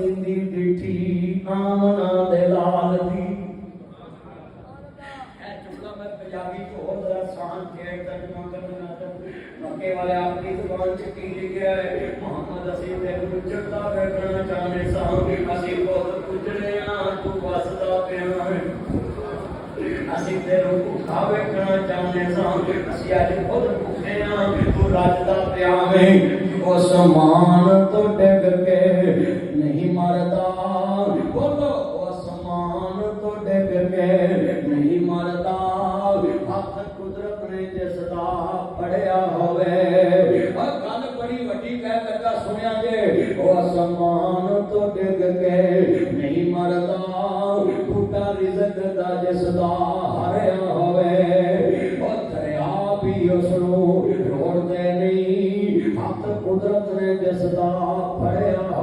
जिंदी डिठी आमना दे लाल दी मैं पंजाबी ढोल दा शान छेड़ तर्जमा करना मक्के वाले आपकी जुबान च की लिखिया है मोहम्मद असी तेनू चढ़दा वेखना चाहने सां असी बहुत गुजरे हां तू वसदा पिया है असी तेनू भुखा वेखना चाहने सां असी अज खुद भुखे हां तू रजदा पिया है ओ समान तो डिग के नहीं मरदा बोलो ओ समान तो डिग के नहीं मरदा हथ कुदरत ने जिसदा फड़िया होवे गल बड़ी वड्डी कह लगा सुनिया जे ओ आसमान तो डिग के नहीं मरदा बूटा रिज़्क दा जिसदा हरिया होवे ओ दरिया भी उसनू रोड़दे नहीं हथ कुदरत ने जिसदा फड़िया